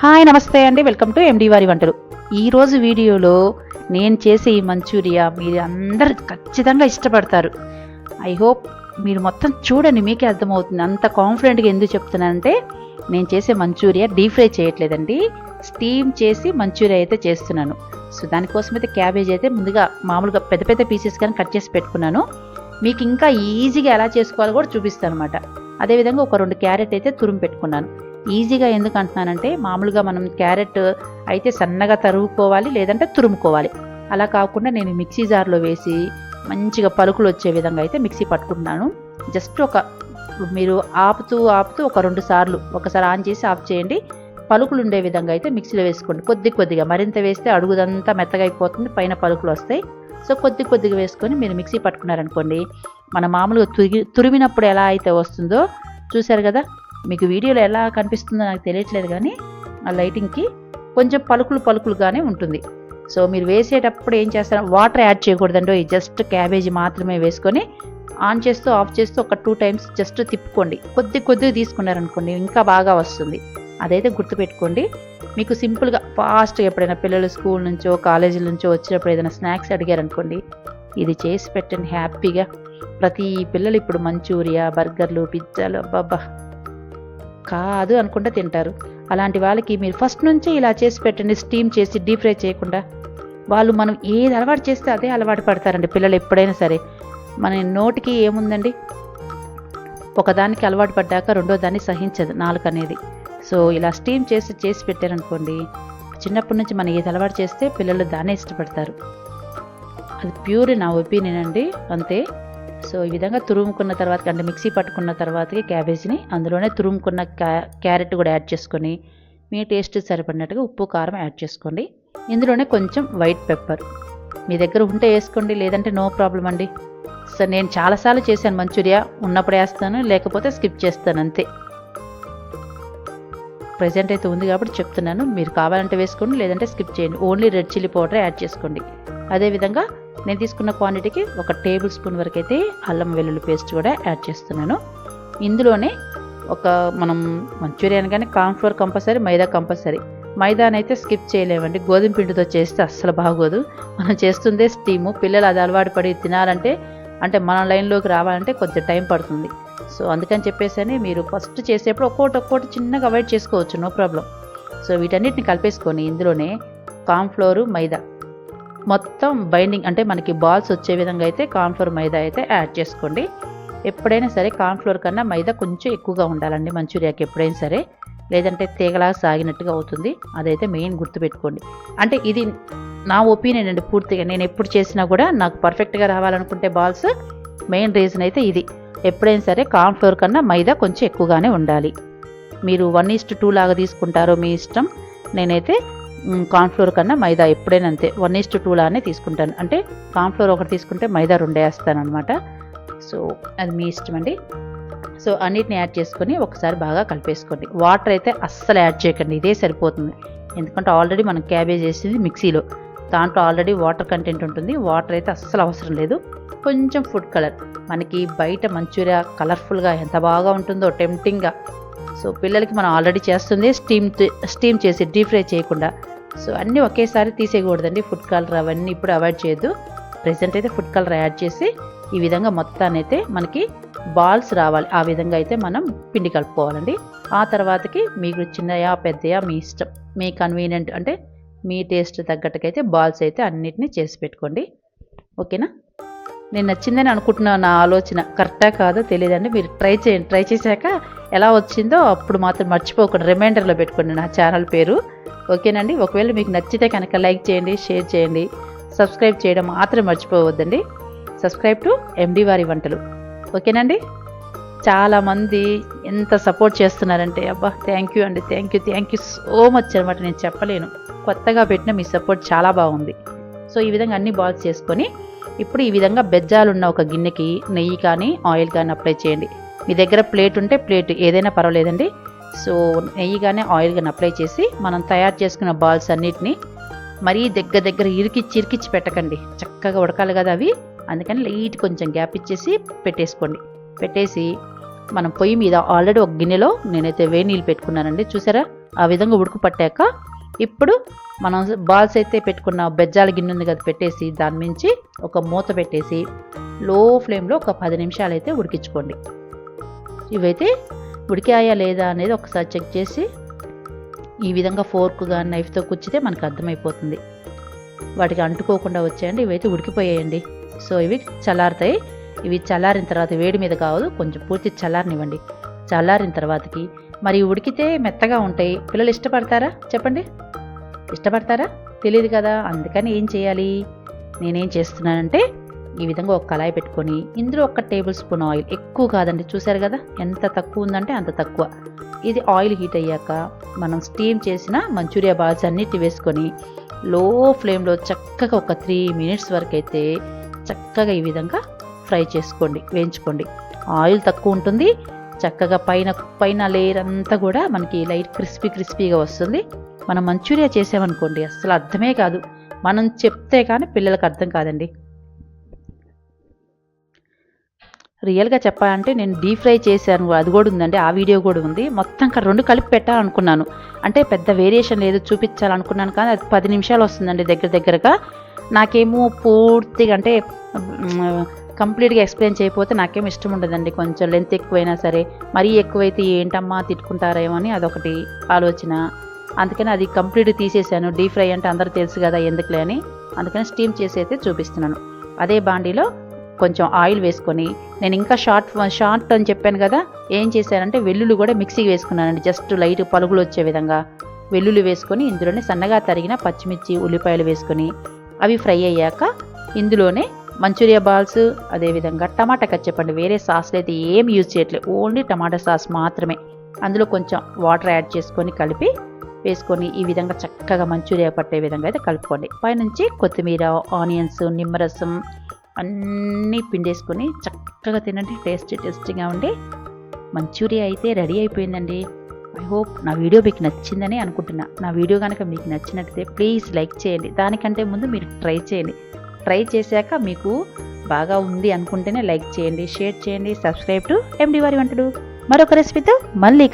Hi నమస్తే అండి, welcome to MD వారి వంటలు. ఈరోజు వీడియోలో నేను చేసే ఈ మంచూరియా మీరు అందరు ఖచ్చితంగా ఇష్టపడతారు. ఐ హోప్ మీరు మొత్తం చూడండి, మీకే అర్థమవుతుంది. అంత కాన్ఫిడెంట్గా ఎందుకు చెప్తున్నానంటే నేను చేసే మంచూరియా డీప్ ఫ్రై చేయట్లేదండి, స్టీమ్ చేసి మంచూరియా అయితే చేస్తున్నాను. సో దానికోసం అయితే క్యాబేజ్ అయితే ముందుగా మామూలుగా పెద్ద పెద్ద పీసెస్ కానీ కట్ చేసి పెట్టుకున్నాను. మీకు ఇంకా ఈజీగా ఎలా చేసుకోవాలో కూడా చూపిస్తాను అనమాట. అదేవిధంగా ఒక 2 క్యారెట్ అయితే తురుము పెట్టుకున్నాను. ఈజీగా ఎందుకు అంటున్నానంటే మామూలుగా మనం క్యారెట్ అయితే సన్నగా తరుగుకోవాలి, లేదంటే తురుముకోవాలి. అలా కాకుండా నేను మిక్సీ జార్లో వేసి మంచిగా పలుకులు వచ్చే విధంగా అయితే మిక్సీ పట్టుకుంటున్నాను. జస్ట్ మీరు ఆపుతూ ఒక 2 సార్లు, ఒకసారి ఆన్ చేసి ఆఫ్ చేయండి. పలుకులు ఉండే విధంగా అయితే మిక్సీలో వేసుకోండి. కొద్దిగా మరింత వేస్తే అడుగుదంతా మెత్తగా అయిపోతుంది, పైన పలుకులు వస్తాయి. సో కొద్దిగా వేసుకొని మీరు మిక్సీ పట్టుకున్నారనుకోండి, మన మామూలుగా తురిమినప్పుడు ఎలా అయితే వస్తుందో చూసారు కదా. మీకు వీడియోలో ఎలా కనిపిస్తుందో నాకు తెలియట్లేదు, కానీ ఆ లైటింగ్కి కొంచెం పలుకులుగానే ఉంటుంది. సో మీరు వేసేటప్పుడు ఏం చేస్తారు, వాటర్ యాడ్ చేయకూడదండి. జస్ట్ క్యాబేజీ మాత్రమే వేసుకొని ఆన్ చేస్తూ ఆఫ్ చేస్తూ ఒక 2 టైమ్స్ జస్ట్ తిప్పుకోండి. కొద్దిగా తీసుకున్నారనుకోండి ఇంకా బాగా వస్తుంది. అదైతే గుర్తుపెట్టుకోండి. మీకు సింపుల్గా ఫాస్ట్గా ఎప్పుడైనా పిల్లలు స్కూల్ నుంచో కాలేజీల నుంచో వచ్చినప్పుడు ఏదైనా స్నాక్స్ అడిగారనుకోండి, ఇది చేసి పెట్టండి హ్యాపీగా. ప్రతి పిల్లలు ఇప్పుడు మంచూరియా, బర్గర్లు, పిజ్జాలు అబ్బాబ్బా కాదు అనుకుంటా తింటారు. అలాంటి వాళ్ళకి మీరు ఫస్ట్ నుంచి ఇలా చేసి పెట్టండి, స్టీమ్ చేసి డీప్ ఫ్రై చేయకుండా. వాళ్ళు మనం ఏది అలవాటు చేస్తే అదే అలవాటు పడతారండి పిల్లలు ఎప్పుడైనా సరే. మన నోటికి ఏముందండి, ఒకదానికి అలవాటు పడ్డాక రెండో దాన్ని సహించదు నాలుక అనేది. సో ఇలా స్టీమ్ చేసి పెట్టారనుకోండి, చిన్నప్పటి నుంచి మనం ఏది అలవాటు చేస్తే పిల్లలు దాన్నే ఇష్టపడతారు. అది ప్యూర్ నా ఒపీనియన్ అండి, అంతే. సో ఈ విధంగా తురుముకున్న తర్వాత, అంటే మిక్సీ పట్టుకున్న తర్వాతకి క్యాబేజీని అందులోనే తురుముకున్న క్యారెట్ కూడా యాడ్ చేసుకొని మీ టేస్ట్ సరిపడినట్టుగా ఉప్పు కారం యాడ్ చేసుకోండి. ఇందులోనే కొంచెం వైట్ పెప్పర్ మీ దగ్గర ఉంటే వేసుకోండి, లేదంటే నో ప్రాబ్లం అండి. సో నేను చాలాసార్లు చేశాను మంచూరియా, ఉన్నప్పుడు వేస్తాను, లేకపోతే స్కిప్ చేస్తాను అంతే. ప్రెజెంట్ అయితే ఉంది కాబట్టి చెప్తున్నాను, మీరు కావాలంటే వేసుకోండి, లేదంటే స్కిప్ చేయండి. Only red chilli powder add చేసుకోండి. అదేవిధంగా నేను తీసుకున్న క్వాంటిటీకి 1 టేబుల్ స్పూన్ వరకు అయితే అల్లం వెల్లుల్లి పేస్ట్ కూడా యాడ్ చేస్తున్నాను. ఇందులోనే మనం మంచూరియా అనగానే కార్న్ఫ్లోర్ కంపల్సరీ, మైదా కంపల్సరీ. మైదానైతే స్కిప్ చేయలేమండి, గోధుమ పిండితో చేస్తే అస్సలు బాగోదు. మనం చేస్తుందే స్టీము, పిల్లలు అది అలవాటు పడి తినాలంటే, అంటే మన లైన్లోకి రావాలంటే కొంచెం టైం పడుతుంది. సో అందుకని చెప్పేసి మీరు ఫస్ట్ చేసేప్పుడు ఒక్కొక్కటి చిన్నగా అవాయిడ్ చేసుకోవచ్చు, నో ప్రాబ్లం. సో వీటన్నిటిని కలిపేసుకొని ఇందులోనే కార్న్ఫ్లోరు, మైదా మొత్తం బైండింగ్, అంటే మనకి బాల్స్ వచ్చే విధంగా అయితే కార్న్ఫ్లోర్, మైదా అయితే యాడ్ చేసుకోండి. ఎప్పుడైనా సరే కార్న్ఫ్లోర్ కన్నా మైదా కొంచెం ఎక్కువగా ఉండాలండి మంచూరియాకి ఎప్పుడైనా సరే, లేదంటే తీగలా సాగినట్టుగా అవుతుంది. అదైతే మెయిన్ గుర్తుపెట్టుకోండి. అంటే ఇది నా ఒపీనియన్ అండి పూర్తిగా. నేను ఎప్పుడు చేసినా కూడా నాకు పర్ఫెక్ట్గా రావాలనుకుంటే బాల్స్, మెయిన్ రీజన్ అయితే ఇది. ఎప్పుడైనా సరే కార్న్ఫ్లోర్ కన్నా మైదా కొంచెం ఎక్కువగానే ఉండాలి. మీరు 1:2 లాగా తీసుకుంటారో మీ ఇష్టం. నేనైతే కార్న్ఫ్లోర్ కన్నా మైదా ఎప్పుడైనా అంతే 1:2 లానే తీసుకుంటాను. అంటే కార్న్ఫ్లోర్ 1 తీసుకుంటే మైదా 2 వేస్తాను అనమాట. సో అది మీ ఇష్టం అండి. సో అన్నిటిని యాడ్ చేసుకొని ఒకసారి బాగా కలిపేసుకోండి. వాటర్ అయితే అస్సలు యాడ్ చేయకండి, ఇదే సరిపోతుంది. ఎందుకంటే ఆల్రెడీ మనం క్యాబేజ్ వేసింది మిక్సీలో, దాంట్లో ఆల్రెడీ వాటర్ కంటెంట్ ఉంటుంది. వాటర్ అయితే అస్సలు అవసరం లేదు. కొంచెం ఫుడ్ కలర్, మనకి బయట మంచూరియా కలర్ఫుల్గా ఎంత బాగా ఉంటుందో టెంప్టింగ్గా. సో పిల్లలకి మనం ఆల్రెడీ చేస్తుంది స్టీమ్ చేసి డీప్ ఫ్రై చేయకుండా. సో అన్నీ ఒకేసారి తీసేయకూడదండి, ఫుడ్ కలర్ అవన్నీ ఇప్పుడు అవాయిడ్ చేయొద్దు. ప్రెజెంట్ అయితే ఫుడ్ కలర్ యాడ్ చేసి ఈ విధంగా మొత్తాన్ని అయితే మనకి బాల్స్ రావాలి, ఆ విధంగా అయితే మనం పిండి కలుపుకోవాలండి. ఆ తర్వాతకి మీకు చిన్నయా పెద్దయా మీ ఇష్టం, మీ కన్వీనియంట్, అంటే మీ టేస్ట్ తగ్గట్టుకైతే బాల్స్ అయితే అన్నిటినీ చేసి పెట్టుకోండి. ఓకేనా. నేను నచ్చిందని అనుకుంటున్నాను, నా ఆలోచన కరెక్టా కాదో తెలియదండి. మీరు ట్రై చేయండి, ట్రై చేశాక ఎలా వచ్చిందో అప్పుడు మాత్రం మర్చిపోకుండా రిమైండర్లో పెట్టుకోండి నా ఛానల్ పేరు. ఓకేనండి. ఒకవేళ మీకు నచ్చితే కనుక లైక్ చేయండి, షేర్ చేయండి, సబ్స్క్రైబ్ చేయడం మాత్రం మర్చిపోవద్దండి. సబ్స్క్రైబ్ టు ఎండి వారి వంటలు. ఓకేనండి. చాలామంది ఎంత సపోర్ట్ చేస్తున్నారంటే అబ్బా, థ్యాంక్ యూ అండి, థ్యాంక్ యూ సో మచ్ అనమాట. నేను చెప్పలేను, కొత్తగా పెట్టిన మీ సపోర్ట్ చాలా బాగుంది. సో ఈ విధంగా అన్ని బాల్స్ చేసుకొని ఇప్పుడు ఈ విధంగా బెజ్జాలున్న ఒక గిన్నెకి నెయ్యి కానీ ఆయిల్ కానీ అప్లై చేయండి. మీ దగ్గర ప్లేట్ ఉంటే ప్లేట్ ఏదైనా పర్వాలేదండి. సో నెయ్యి కానీ ఆయిల్ కానీ అప్లై చేసి మనం తయారు చేసుకున్న బాల్స్ అన్నిటినీ మరీ దగ్గర ఇరికిచ్చి పెట్టకండి, చక్కగా ఉడకాలి కదా అవి. అందుకని లైట్ కొంచెం గ్యాప్ ఇచ్చేసి పెట్టేసుకోండి. పెట్టేసి మనం పొయ్యి మీద ఆల్రెడీ ఒక గిన్నెలో నేనైతే వేడి నీళ్ళు పెట్టుకున్నానండి. చూసారా, ఆ విధంగా ఉడుకు పట్టాక ఇప్పుడు మనం బాల్స్ అయితే పెట్టుకున్న బెజ్జాల గిన్నె ఉంది కదా, పెట్టేసి దాని మించి ఒక మూత పెట్టేసి లో ఫ్లేమ్లో ఒక 10 నిమిషాలు అయితే ఉడికించుకోండి. ఇవైతే ఉడికాయా లేదా అనేది ఒకసారి చెక్ చేసి ఈ విధంగా ఫోర్క్ కానీ నైఫ్తో కుచ్చితే మనకు అర్థమైపోతుంది. వాటికి అంటుకోకుండా వచ్చాయండి. ఇవైతే ఉడికిపోయాయండి. సో ఇవి చల్లారుతాయి. ఇవి చల్లారిన తర్వాత వేడి మీద కావదు, కొంచెం పూర్తి చల్లారనివ్వండి. చల్లారిన తర్వాతకి మరి ఉడికితే మెత్తగా ఉంటాయి. పిల్లలు ఇష్టపడతారా చెప్పండి? ఇష్టపడతారా? తెలియదు కదా. అందుకని ఏం చేయాలి, నేనేం చేస్తున్నానంటే ఈ విధంగా ఒక కళాయి పెట్టుకొని ఇందులో 1 టేబుల్ స్పూన్ ఆయిల్, ఎక్కువ కాదండి, చూసారు కదా ఎంత తక్కువ ఉందంటే అంత తక్కువ. ఇది ఆయిల్ హీట్ అయ్యాక మనం స్టీమ్ చేసిన మంచూరియా బాల్స్ అన్నిటి వేసుకొని లో ఫ్లేమ్లో చక్కగా ఒక 3 మినిట్స్ వరకు అయితే చక్కగా ఈ విధంగా ఫ్రై చేసుకోండి, వేయించుకోండి. ఆయిల్ తక్కువ ఉంటుంది, చక్కగా పైన లేయర్ అంతా కూడా మనకి లైట్ క్రిస్పీగా వస్తుంది. మనం మంచూరియా చేసామనుకోండి అసలు అర్థమే కాదు, మనం చెప్తే కానీ పిల్లలకు అర్థం కాదండి. రియల్గా చెప్పాలంటే నేను డీప్ ఫ్రై చేశాను, అది కూడా ఉందండి, ఆ వీడియో కూడా ఉంది. మొత్తం 2 కలిపి పెట్టాలనుకున్నాను, అంటే పెద్ద వేరియేషన్ లేదు చూపించాలనుకున్నాను, కానీ అది 10 నిమిషాలు వస్తుందండి దగ్గరగా. నాకేమో పూర్తిగా అంటే కంప్లీట్గా ఎక్స్ప్లెయిన్ చేయకపోతే నాకేమో ఇష్టం ఉండదండి. కొంచెం లెంత్ ఎక్కువైనా సరే, మరీ ఎక్కువైతే ఏంటమ్మా తిట్టుకుంటారేమో అని అదొకటి ఆలోచన. అందుకని అది కంప్లీట్గా తీసేసాను. డీప్ ఫ్రై అంటే అందరూ తెలుసు కదా ఎందుకులే అని, అందుకని స్టీమ్ చేసి అయితే చూపిస్తున్నాను. అదే బాండీలో కొంచెం ఆయిల్ వేసుకొని నేను ఇంకా షార్ట్ అని చెప్పాను కదా, ఏం చేశానంటే వెల్లుల్లి కూడా మిక్సీకి వేసుకున్నానండి. జస్ట్ లైట్ పలుగులు వచ్చే విధంగా వెల్లుల్లి వేసుకొని ఇందులోనే సన్నగా తరిగిన పచ్చిమిర్చి, ఉల్లిపాయలు వేసుకొని అవి ఫ్రై అయ్యాక ఇందులోనే మంచూరియా బాల్స్, అదేవిధంగా టమాటా కచ్చపండి, వేరే సాస్లు అయితే ఏం యూజ్ చేయట్లేదు, ఓన్లీ టమాటా సాస్ మాత్రమే. అందులో కొంచెం వాటర్ యాడ్ చేసుకొని కలిపి వేసుకొని ఈ విధంగా చక్కగా మంచూరియా పట్టే విధంగా అయితే కలుపుకోండి. పైనుంచి కొత్తిమీర, ఆనియన్స్, నిమ్మరసం అన్నీ పిండేసుకొని చక్కగా తినండి. టేస్టీగా ఉండి మంచూరియా అయితే రెడీ అయిపోయిందండి. ఐ హోప్ నా వీడియో మీకు నచ్చిందని అనుకుంటున్నా. నా వీడియో కనుక మీకు నచ్చినట్లయితే ప్లీజ్ లైక్ చేయండి. దానికంటే ముందు మీరు ట్రై చేయండి. ట్రై చేశాక మీకు బాగా ఉంది అనుకుంటేనే లైక్ చేయండి, షేర్ చేయండి, సబ్స్క్రైబ్ టు ఎండి వారి వంటలు. మరొక రెసిపీతో మళ్ళీ